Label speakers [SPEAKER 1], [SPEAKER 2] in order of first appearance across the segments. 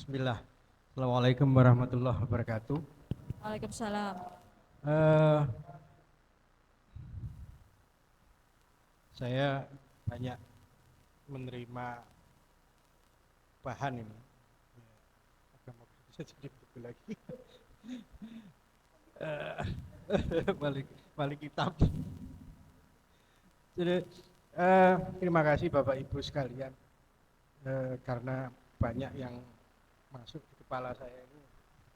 [SPEAKER 1] Bismillah. Assalamualaikum warahmatullahi wabarakatuh.
[SPEAKER 2] Waalaikumsalam.
[SPEAKER 1] Eh, saya banyak menerima bahan ini. Agama bisa jadi buku lagi. Eh, balik balik kitab. Jadi terima kasih Bapak Ibu sekalian karena banyak yang masuk di kepala saya ini.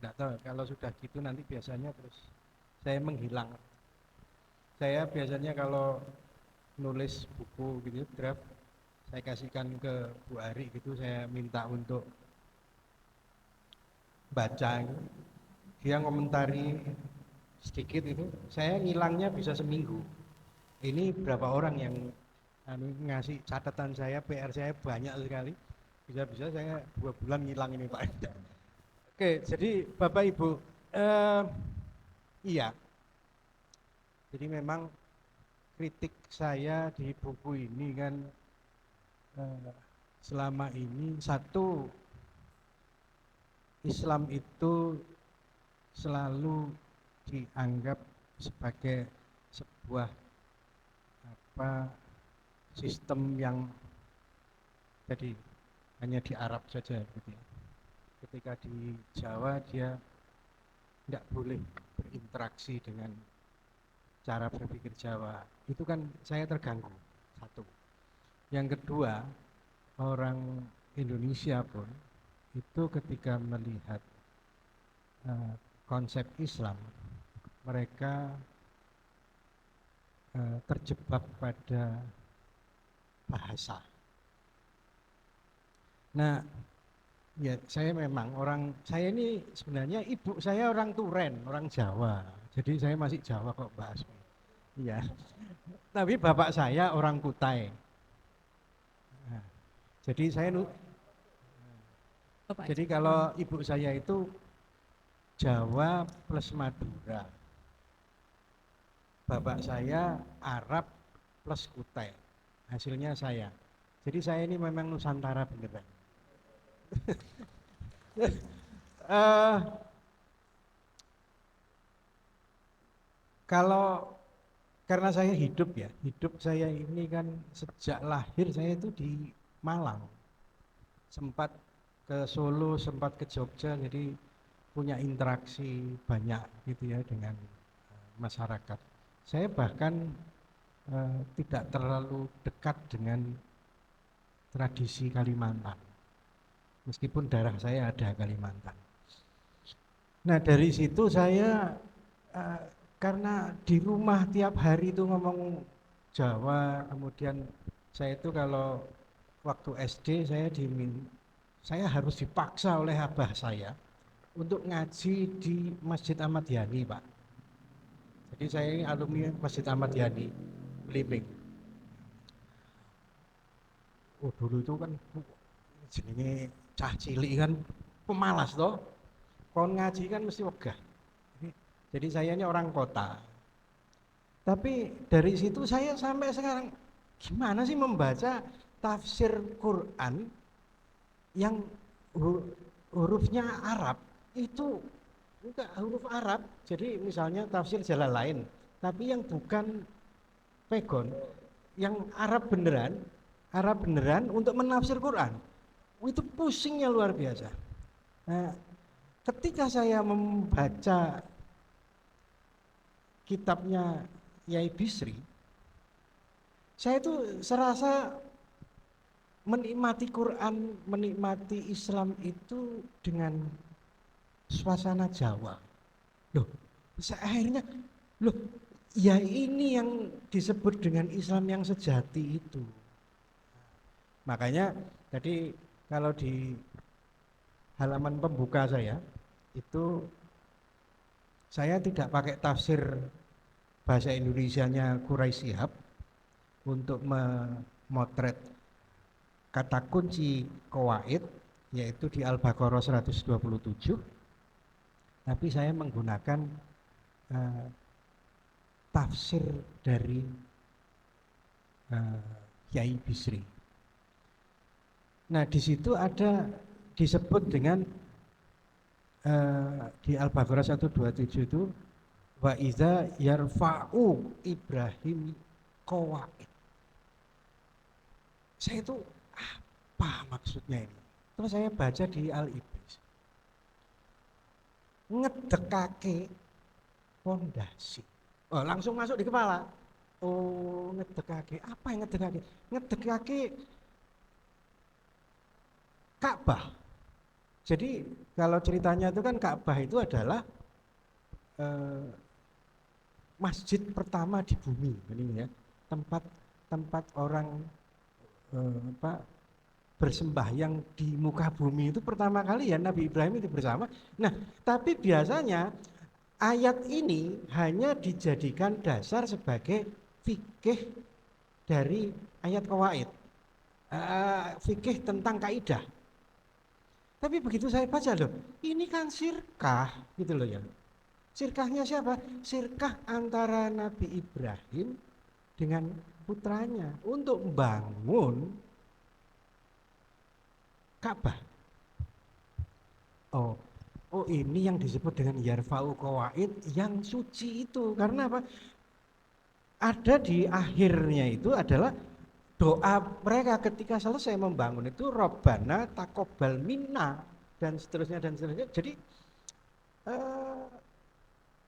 [SPEAKER 1] Tidak tahu kalau sudah gitu nanti biasanya terus saya menghilang. Saya biasanya kalau nulis buku gitu draft saya kasihkan ke Bu Ari gitu, saya minta untuk baca gitu. Dia ngomentari sedikit itu, saya ngilangnya bisa seminggu. Ini berapa orang yang ngasih catatan saya, PR saya banyak sekali. Bisa-bisa saya 2 bulan ngilang ini Pak. Oke, jadi Bapak Ibu, eh, iya. Jadi memang kritik saya di buku ini kan selama ini satu, Islam itu selalu dianggap sebagai sebuah apa sistem yang jadi hanya di Arab saja gitu ya. Ketika di Jawa dia tidak boleh berinteraksi dengan cara berpikir Jawa. Itu kan saya terganggu. Satu. Yang kedua, orang Indonesia pun itu ketika melihat konsep Islam, mereka terjebak pada bahasa. Nah, ya saya memang saya ini sebenarnya ibu saya orang Turen, orang Jawa. Jadi saya masih Jawa kok bahas. Iya. Tapi bapak saya orang Kutai. Nah, jadi
[SPEAKER 2] Bapak
[SPEAKER 1] jadi kalau ibu saya itu Jawa plus Madura. Bapak saya Arab plus Kutai. Hasilnya saya. Jadi saya ini memang Nusantara beneran. uh, Kalau karena saya hidup saya ini kan sejak lahir saya itu di Malang. Sempat ke Solo, sempat ke Jogja, jadi punya interaksi banyak gitu ya dengan masyarakat. Saya bahkan tidak terlalu dekat dengan tradisi Kalimantan, meskipun darah saya ada Kalimantan. Nah dari situ saya uh, karena di rumah tiap hari itu ngomong Jawa, kemudian saya itu kalau waktu SD saya harus dipaksa oleh abah saya untuk ngaji di Masjid Ahmad Yani Pak. Jadi saya ini alumni Masjid Ahmad Yani Belimbing. Oh dulu itu kan jenenge cah cilik kan pemalas toh. Kon ngaji kan mesti wegah. Jadi saya ini orang kota. Tapi dari situ saya sampai sekarang gimana sih membaca tafsir Quran yang hurufnya Arab itu enggak huruf Arab. Jadi misalnya tafsir Jalalain, tapi yang bukan pegon, yang Arab beneran untuk menafsir Quran. Itu pusingnya luar biasa. Nah, ketika saya membaca kitabnya Yai Bisri, saya itu serasa menikmati Quran, menikmati Islam itu dengan suasana Jawa. Loh, akhirnya, loh, ya ini yang disebut dengan Islam yang sejati itu. Makanya tadi kalau di halaman pembuka saya itu saya tidak pakai tafsir bahasa Indonesianya Quraisy Shihab untuk memotret kata kunci qawaid yaitu di Al-Baqarah 127, tapi saya menggunakan tafsir dari Kiai Bisri. Nah di situ ada disebut dengan di Al-Baqarah 127 itu wa iza yarfa'u Ibrahim qawaid. Saya itu apa maksudnya ini? Terus saya baca di Al-Ibris. Ngedekake fondasi. Oh, langsung masuk di kepala. Oh, ngedekake. Apa yang ngedekake? Ngedekake Ka'bah. Jadi kalau ceritanya itu kan Ka'bah itu adalah masjid pertama di bumi, ini ya, tempat orang bersembahyang di muka bumi itu pertama kali ya Nabi Ibrahim itu bersama. Nah, tapi biasanya ayat ini hanya dijadikan dasar sebagai fikih dari ayat qawaid, fikih tentang kaidah. Tapi begitu saya baca loh, ini kan sirkah gitu loh ya. Sirkahnya siapa? Sirkah antara Nabi Ibrahim dengan putranya untuk membangun Ka'bah. Oh ini yang disebut dengan yarfa'u qawaid, yang suci itu. Karena apa? Ada di akhirnya itu adalah doa mereka ketika selesai membangun itu Robbana taqabbal minna dan seterusnya dan seterusnya. Jadi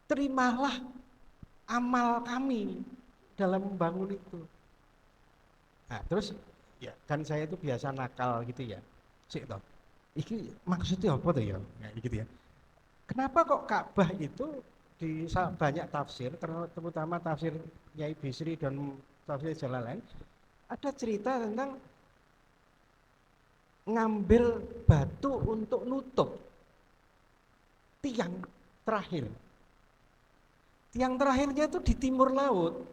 [SPEAKER 1] terimalah amal kami dalam membangun itu. Nah, terus ya kan saya itu biasa nakal gitu ya. Sik toh. Iki maksudnya apa tuh ya? Nah, gitu ya. Kenapa kok Ka'bah itu di banyak tafsir, terutama tafsir Nyai Bisri dan tafsir Jalalain, ada cerita tentang ngambil batu untuk nutup tiang terakhir. Tiang terakhirnya itu di timur laut,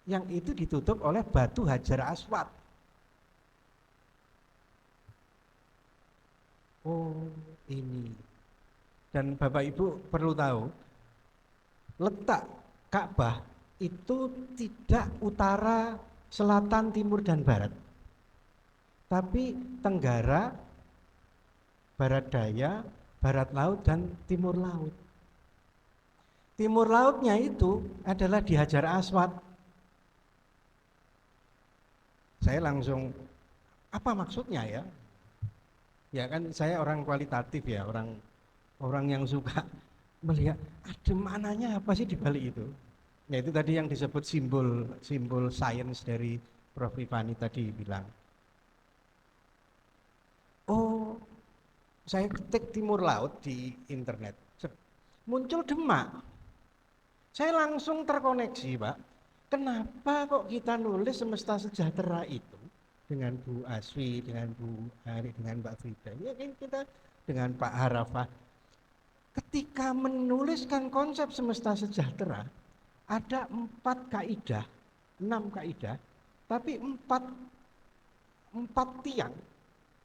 [SPEAKER 1] yang itu ditutup oleh batu Hajar Aswad. Oh ini. Dan Bapak Ibu perlu tahu, letak Ka'bah itu tidak utara, selatan, timur, dan barat, tapi tenggara, barat daya, barat laut, dan timur laut. Timur lautnya itu adalah di Hajar Aswad. Saya langsung, apa maksudnya ya? Ya kan saya orang kualitatif ya, orang yang suka melihat ada maknanya apa sih di balik itu. Ya itu tadi yang disebut simbol sains dari Prof. Ivani tadi bilang. Oh, saya ketik timur laut di internet, muncul Demak. Saya langsung terkoneksi, Pak. Kenapa kok kita nulis Semesta Sejahtera itu dengan Bu Aswi, dengan Bu Hari, dengan Mbak Frida, ya kan kita dengan Pak Harafah. Ketika menuliskan konsep Semesta Sejahtera, ada 4 kaidah, 6 kaidah, tapi 4 tiang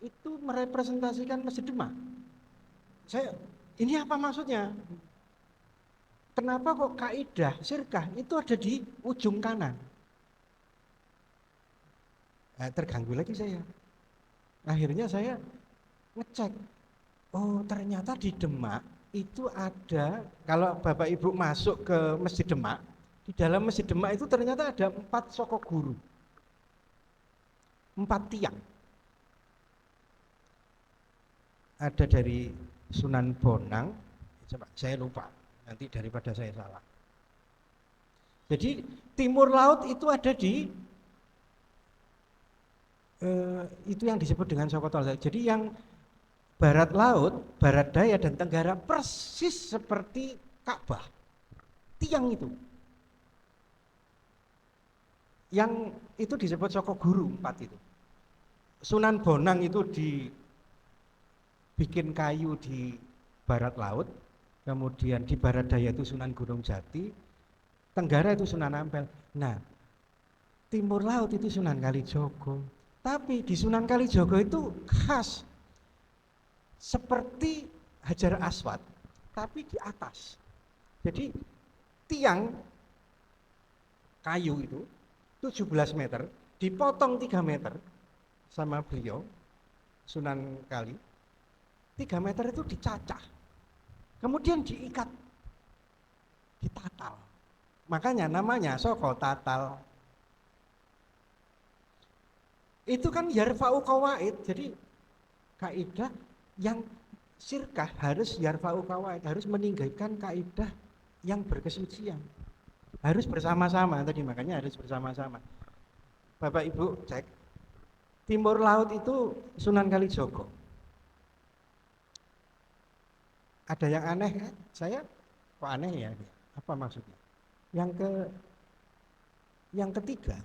[SPEAKER 1] itu merepresentasikan Masjid Demak. Ini apa maksudnya? Kenapa kok kaidah sirkah itu ada di ujung kanan? Nah, terganggu lagi saya. Akhirnya saya ngecek. Oh ternyata di Demak itu ada, kalau Bapak Ibu masuk ke Masjid Demak, di dalam Masjid Demak itu ternyata ada 4 soko guru, 4 tiang. Ada dari Sunan Bonang, coba saya lupa, nanti daripada saya salah. Jadi timur laut itu ada di itu yang disebut dengan Sokotol. Jadi yang barat laut, barat daya dan tenggara persis seperti Ka'bah. Tiang itu. Yang itu disebut Soko Guru 4 itu. Sunan Bonang itu dibikin kayu di barat laut, kemudian di barat daya itu Sunan Gunung Jati, tenggara itu Sunan Ampel. Nah, timur laut itu Sunan Kalijogo. Tapi di Sunan Kalijogo itu khas seperti Hajar Aswad, tapi di atas. Jadi tiang kayu itu 17 meter, dipotong 3 meter sama beliau, Sunan Kali. 3 meter itu dicacah, kemudian diikat, ditatal. Makanya namanya soko tatal. Itu kan yarfa'u qawaid, jadi kaidah yang sirkah harus yarfa'u qawaid, harus meninggikan kaidah yang berkesucian. Harus bersama-sama tadi, makanya harus bersama-sama. Bapak Ibu cek, timur laut itu Sunan Kalijogo. Ada yang aneh kan? Saya kok aneh ya? Apa maksudnya? Yang ketiga,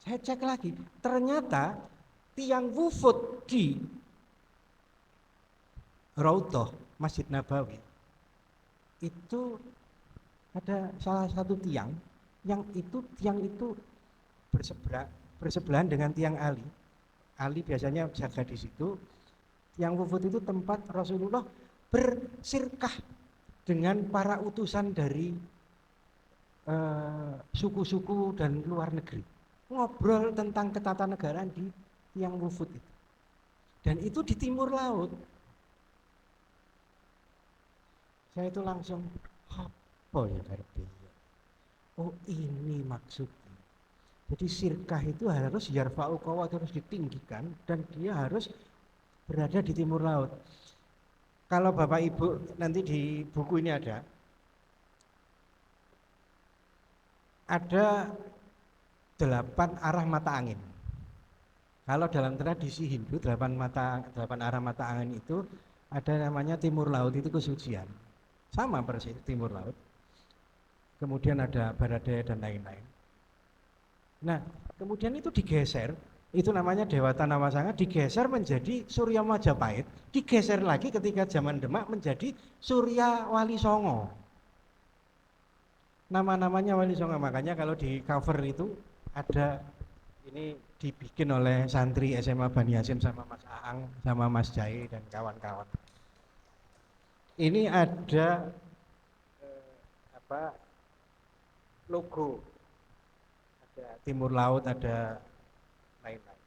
[SPEAKER 1] saya cek lagi, ternyata tiang wufud di Raudhah Masjid Nabawi itu ada salah satu tiang itu bersebelahan dengan tiang Ali. Ali biasanya jaga di situ. Tiang wufud itu tempat Rasulullah bersirkah dengan para utusan dari suku-suku dan luar negeri, ngobrol tentang ketatanegaraan di tiang wufud itu, dan itu di timur laut. Saya itu langsung apa ya karpe, oh ini maksudnya. Jadi sirkah itu harus yarfa'u qawaid, harus ditinggikan, dan dia harus berada di timur laut. Kalau Bapak Ibu nanti di buku ini ada 8 arah mata angin. Kalau dalam tradisi Hindu 8 arah mata angin itu ada namanya timur laut, itu kesucian. Sama persis timur laut. Kemudian ada barat daya dan lain-lain. Nah, kemudian itu digeser, itu namanya Dewata Nawasanga, digeser menjadi Surya Majapahit, digeser lagi ketika zaman Demak menjadi Surya Wali Songo. Nama-namanya Wali Songo, makanya kalau di cover itu ada, ini dibikin oleh santri SMA Bani Hasyim sama Mas Aang, sama Mas Jai dan kawan-kawan. Ini ada logo, ada timur laut, ada lain-lain.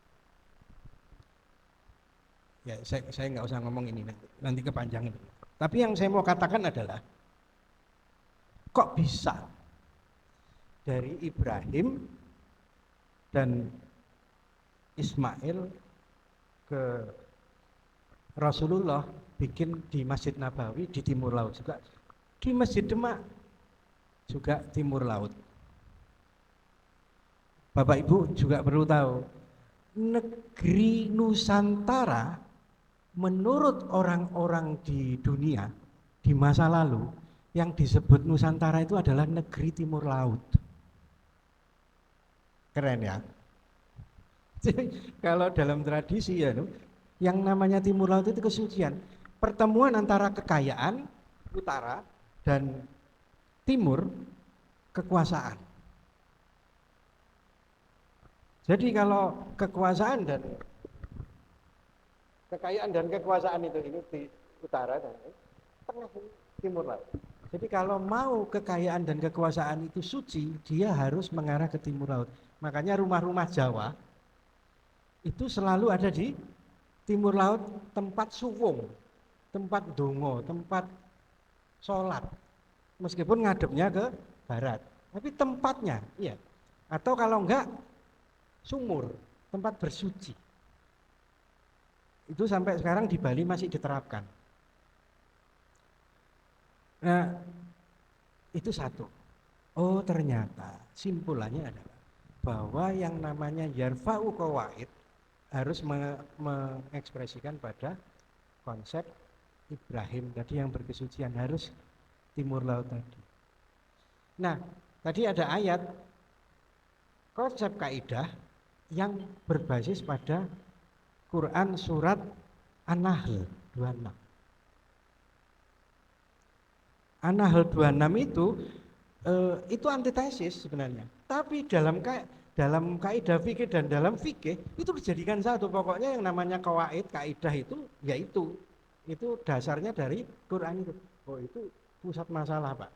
[SPEAKER 1] Ya, saya nggak usah ngomong ini, nanti kepanjangan. Tapi yang saya mau katakan adalah, kok bisa dari Ibrahim dan Ismail ke Rasulullah bikin di Masjid Nabawi di timur laut juga, di Masjid Demak juga timur laut. Bapak Ibu juga perlu tahu, negeri Nusantara menurut orang-orang di dunia di masa lalu yang disebut Nusantara itu adalah negeri timur laut. Keren ya. Jadi kalau dalam tradisi ya, yang namanya timur laut itu kesucian. Pertemuan antara kekayaan utara dan timur, kekuasaan. Jadi kalau kekuasaan dan kekayaan dan kekuasaan itu ini di utara dan tengah timur laut. Jadi kalau mau kekayaan dan kekuasaan itu suci, dia harus mengarah ke timur laut. Makanya rumah-rumah Jawa itu selalu ada di timur laut, tempat suwung, tempat dongo, tempat sholat. Meskipun ngadepnya ke barat, tapi tempatnya, iya. Atau kalau enggak, sumur, tempat bersuci. Itu sampai sekarang di Bali masih diterapkan. Nah, itu satu. Oh, ternyata simpulannya adalah bahwa yang namanya yarfa'u qawaid harus mengekspresikan pada konsep Ibrahim tadi yang berkesucian, harus timur laut tadi. Nah, tadi ada ayat konsep kaidah yang berbasis pada Quran surat An-Nahl 26. An-Nahl 26 itu antitesis sebenarnya. Tapi dalam kaidah fikih dan dalam fikih itu dijadikan satu. Pokoknya yang namanya qawaid, kaidah itu yaitu itu dasarnya dari Quran itu. Oh, itu pusat masalah, Pak,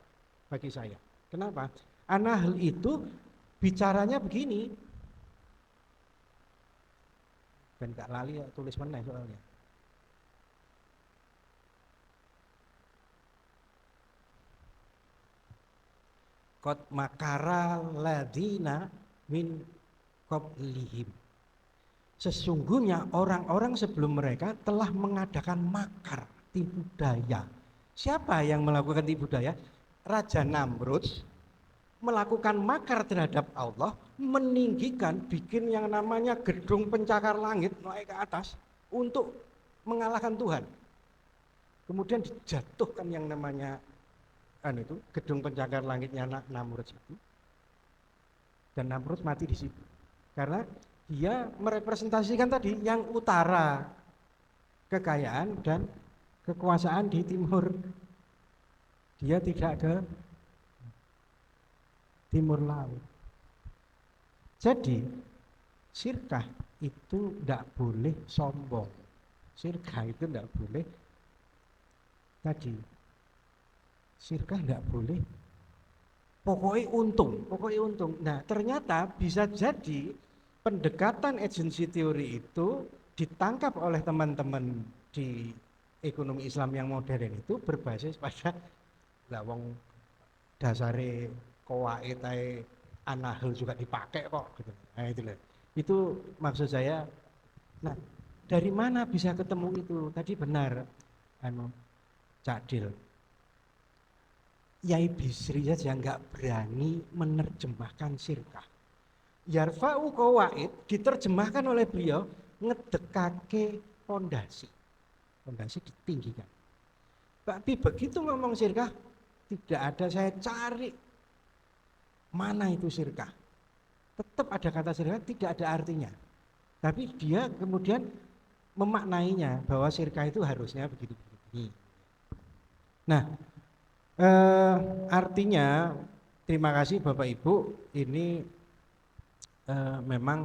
[SPEAKER 1] bagi saya. Kenapa? An-Nahl itu bicaranya begini. Dan gak lali ya, tulis meneh soalnya. qad makara ladina min qablihim. Sesungguhnya orang-orang sebelum mereka telah mengadakan makar, tipu daya. Siapa yang melakukan tipu daya? Raja Namrud melakukan makar terhadap Allah, meninggikan, bikin yang namanya gedung pencakar langit naik ke atas untuk mengalahkan Tuhan. Kemudian dijatuhkan yang namanya gedung pencakar langitnya Namrud itu, dan Namrud mati di situ karena dia merepresentasikan tadi yang utara, kekayaan dan kekuasaan di timur, dia tidak ke timur laut. Jadi syirkah itu tidak boleh sombong, syirkah itu tidak boleh tadi, syirkah tidak boleh pokoknya untung. Nah ternyata bisa jadi pendekatan agency teori itu ditangkap oleh teman-teman di ekonomi Islam yang modern itu berbasis pada lawang dasare kawaid anahel juga dipakai kok gitu. Nah itu maksud saya. Nah dari mana bisa ketemu itu? Tadi benar Cak Dil, Yai Bisri saja nggak berani menerjemahkan syirkah. Yarfa'u qawaid diterjemahkan oleh beliau ngedekake pondasi ditinggikan. Tapi begitu ngomong syirkah, tidak ada, saya cari mana itu syirkah. Tetap ada kata syirkah, tidak ada artinya. Tapi dia kemudian memaknainya bahwa syirkah itu harusnya begini. Nah, artinya terima kasih Bapak Ibu, ini memang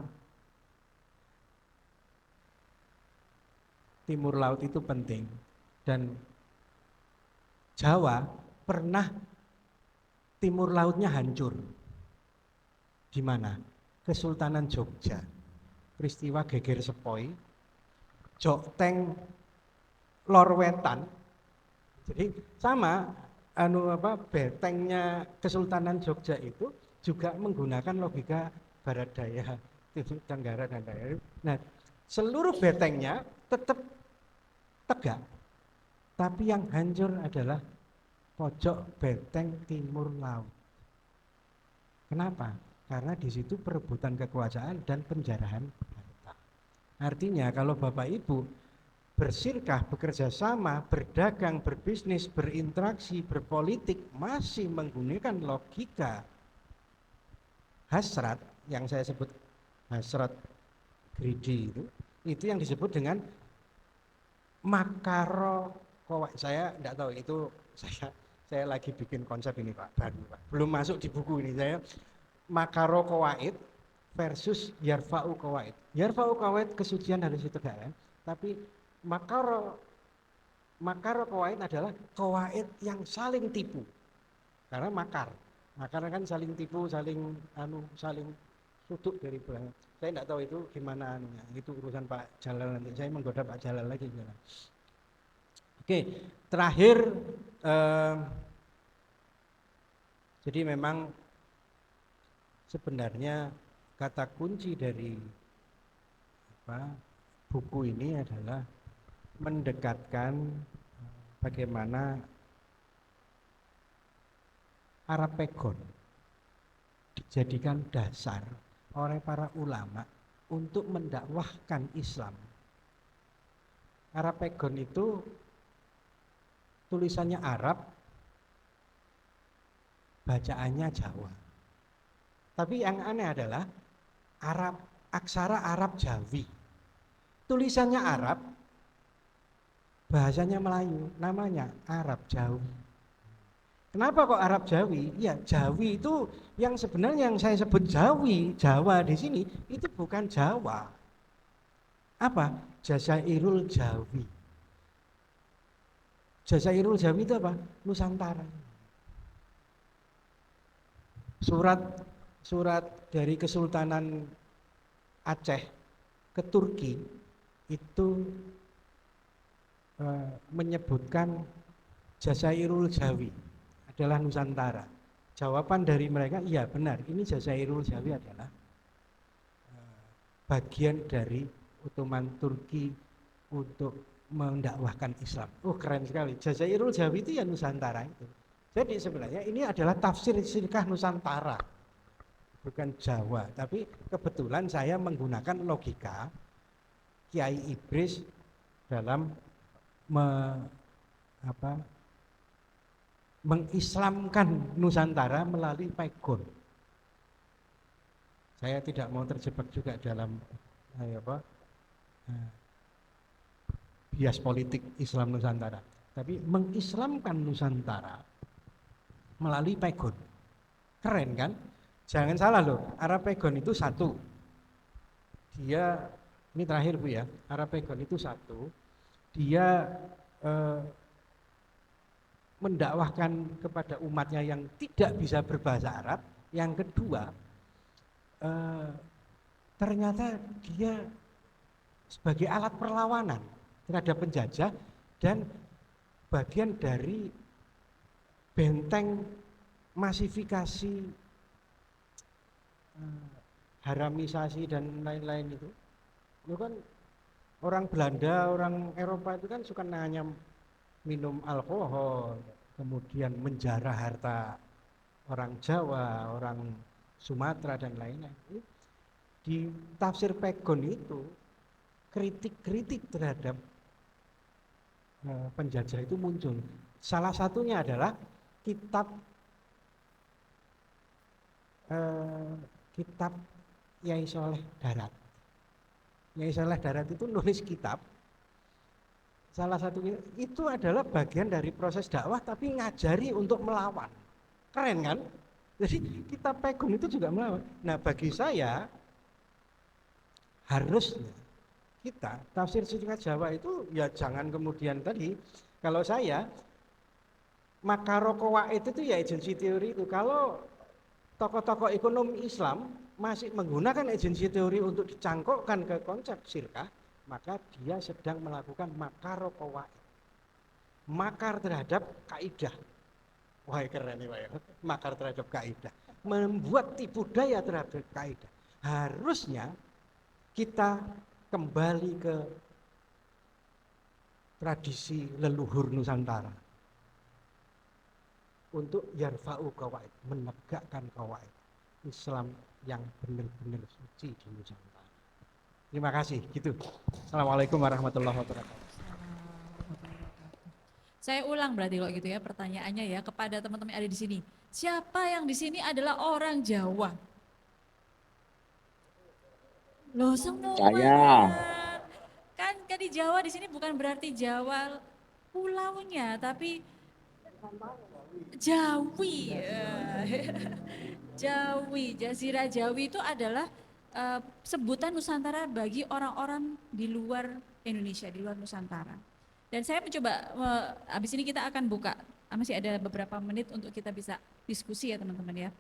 [SPEAKER 1] timur laut itu penting, dan Jawa pernah timur lautnya hancur. Di mana? Kesultanan Jogja, peristiwa geger sepoi, Jokteng Lor Wetan. Jadi sama betengnya Kesultanan Jogja itu juga menggunakan logika barat daya, timur tenggara dan daya. Nah, seluruh betengnya tetap tegak, tapi yang hancur adalah pojok beteng timur laut. Kenapa? Karena di situ perebutan kekuasaan dan penjarahan harta. Artinya kalau Bapak Ibu bersirkah, bekerja sama, berdagang, berbisnis, berinteraksi, berpolitik masih menggunakan logika hasrat, yang saya sebut hasrat greedy, itu yang disebut dengan makaro qawaid. Saya tidak tahu itu, saya lagi bikin konsep ini Pak, baru Pak, belum masuk di buku ini. Saya makaro qawaid versus yarfa'u qawaid. Yarfa'u qawaid kesucian harus ditegakkan, tapi makaro qawaid adalah qawaid yang saling tipu. Karena makar kan saling tipu, saling sudut dari belakang. Saya tidak tahu itu gimana anunya, itu urusan Pak Jalal, nanti saya menggoda Pak Jalal lagi. Oke, terakhir jadi memang sebenarnya kata kunci dari buku ini adalah mendekatkan bagaimana Arapegon dijadikan dasar oleh para ulama untuk mendakwahkan Islam. Arapegon itu tulisannya Arab, bacaannya Jawa. Tapi yang aneh adalah aksara Arab Jawi. Tulisannya Arab, bahasanya Melayu, namanya Arab Jawi. Kenapa kok Arab Jawi? Ya, Jawi itu yang sebenarnya yang saya sebut Jawa di sini itu bukan Jawa. Apa? Jazairul Jawi. Jazairul Jawi itu apa? Nusantara. Surat dari Kesultanan Aceh ke Turki itu menyebutkan Jazairul Jawi adalah Nusantara. Jawaban dari mereka, iya benar, ini Jazairul Jawi adalah bagian dari Ottoman Turki untuk mendakwahkan Islam. Oh keren sekali, Jazairul Jawi itu ya Nusantara itu. Jadi sebenarnya ini adalah tafsir sirkah Nusantara, bukan Jawa. Tapi kebetulan saya menggunakan logika Kiai Idris dalam mengislamkan Nusantara melalui Pegon. Saya tidak mau terjebak juga dalam bias politik Islam Nusantara, tapi mengislamkan Nusantara melalui Pegon. Keren kan? Jangan salah loh, Arapegon itu satu. Dia, ini terakhir Bu ya, Arapegon itu satu. Dia mendakwahkan kepada umatnya yang tidak bisa berbahasa Arab. Yang kedua, ternyata dia sebagai alat perlawanan terhadap penjajah dan bagian dari benteng masifikasi, haramisasi dan lain-lain itu. Itu kan orang Belanda, orang Eropa itu kan suka nanya minum alkohol, kemudian menjarah harta orang Jawa, orang Sumatera dan lain-lain. Di tafsir Pegon itu kritik-kritik terhadap penjajah itu muncul. Salah satunya adalah kitab Yai Soleh Darat. Yai Soleh Darat itu nulis kitab. Salah satunya itu adalah bagian dari proses dakwah, tapi ngajari untuk melawan. Keren kan? Jadi kitab Pegon itu juga melawan. Nah bagi saya harusnya kita tafsir singkat Jawa itu ya jangan kemudian tadi, kalau saya Makaro Qawaid itu ya agensi teori itu. Kalau tokoh-tokoh ekonomi Islam masih menggunakan agensi teori untuk dicangkokkan ke konsep sirkah, maka dia sedang melakukan makaro qawaid, makar terhadap kaidah. Wah keren nih Pak ya, makar terhadap kaidah, membuat tipu daya terhadap kaidah. Harusnya kita kembali ke tradisi leluhur Nusantara untuk yarfa'u qawaid, menegakkan qawaid Islam yang benar-benar suci di Nusantara. Terima kasih, gitu. Assalamualaikum warahmatullahi wabarakatuh.
[SPEAKER 2] Saya ulang berarti kalau gitu ya pertanyaannya ya kepada teman-teman yang ada di sini. Siapa yang di sini adalah orang Jawa? Loh semuanya.
[SPEAKER 3] Saya.
[SPEAKER 2] Kan di Jawa di sini bukan berarti Jawa pulaunya, tapi Jawi. Jawi, Jazirah Jawi itu adalah sebutan Nusantara bagi orang-orang di luar Indonesia, di luar Nusantara. Dan saya mencoba, habis ini kita akan buka, masih ada beberapa menit untuk kita bisa diskusi ya teman-teman ya.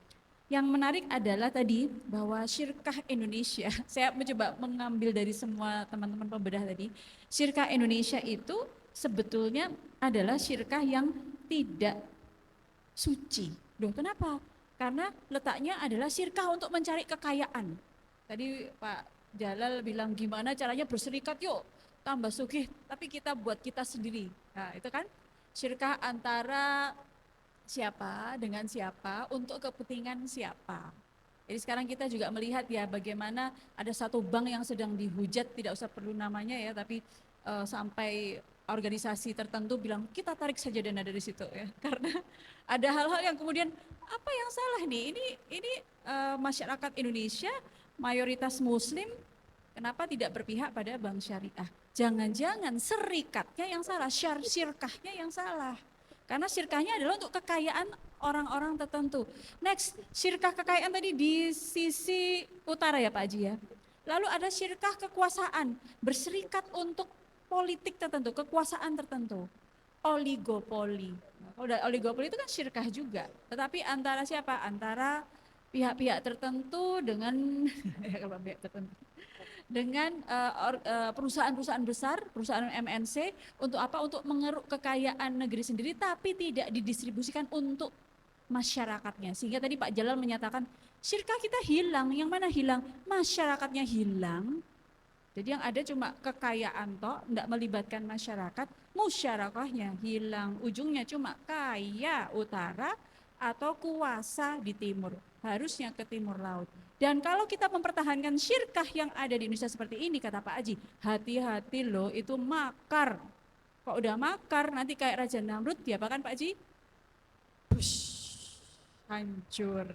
[SPEAKER 2] Yang menarik adalah tadi bahwa Syirkah Indonesia, saya mencoba mengambil dari semua teman-teman pembedah tadi, Syirkah Indonesia itu sebetulnya adalah syirkah yang tidak suci. Loh kenapa? Karena letaknya adalah syirkah untuk mencari kekayaan. Tadi Pak Jalal bilang gimana caranya berserikat yuk, tambah sugih, tapi kita buat kita sendiri. Nah itu kan syirkah antara siapa dengan siapa untuk kepentingan siapa. Jadi sekarang kita juga melihat ya bagaimana ada satu bank yang sedang dihujat, tidak usah perlu namanya ya, tapi sampai organisasi tertentu bilang kita tarik saja dana dari situ ya, karena ada hal-hal yang kemudian apa yang salah nih? Ini masyarakat Indonesia mayoritas Muslim, kenapa tidak berpihak pada bank syariah? Jangan-jangan serikatnya yang salah, syirkahnya yang salah. Karena syirkahnya adalah untuk kekayaan orang-orang tertentu. Next, syirkah kekayaan tadi di sisi utara ya Pak Haji ya. Lalu ada syirkah kekuasaan, berserikat untuk politik tertentu, kekuasaan tertentu. Oligopoli. Udah oligopoli itu kan syirkah juga. Tetapi antara siapa? Antara pihak-pihak tertentu dengan pihak tertentu dengan perusahaan-perusahaan besar, perusahaan MNC untuk apa? Untuk mengeruk kekayaan negeri sendiri tapi tidak didistribusikan untuk masyarakatnya. Sehingga tadi Pak Jalal menyatakan syirkah kita hilang, yang mana hilang? Masyarakatnya hilang. Jadi yang ada cuma kekayaan toh, tidak melibatkan masyarakat, musyarakahnya hilang. Ujungnya cuma kaya utara atau kuasa di timur, harusnya ke timur laut. Dan kalau kita mempertahankan syirkah yang ada di Indonesia seperti ini, kata Pak Haji, hati-hati loh, itu makar. Kok udah makar, nanti kayak Raja Namrud, diapakan Pak Haji? Bush, hancur.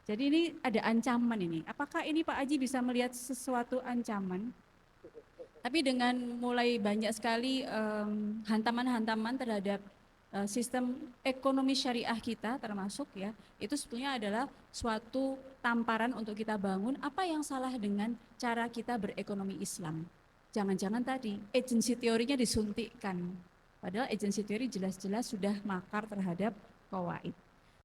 [SPEAKER 2] Jadi ini ada ancaman ini. Apakah ini Pak Haji bisa melihat sesuatu ancaman? Tapi dengan mulai banyak sekali hantaman-hantaman terhadap sistem ekonomi syariah kita termasuk ya, itu sebetulnya adalah suatu tamparan untuk kita bangun apa yang salah dengan cara kita berekonomi Islam. Jangan-jangan tadi agency teorinya disuntikkan, padahal agency teori jelas-jelas sudah makar terhadap qawaid.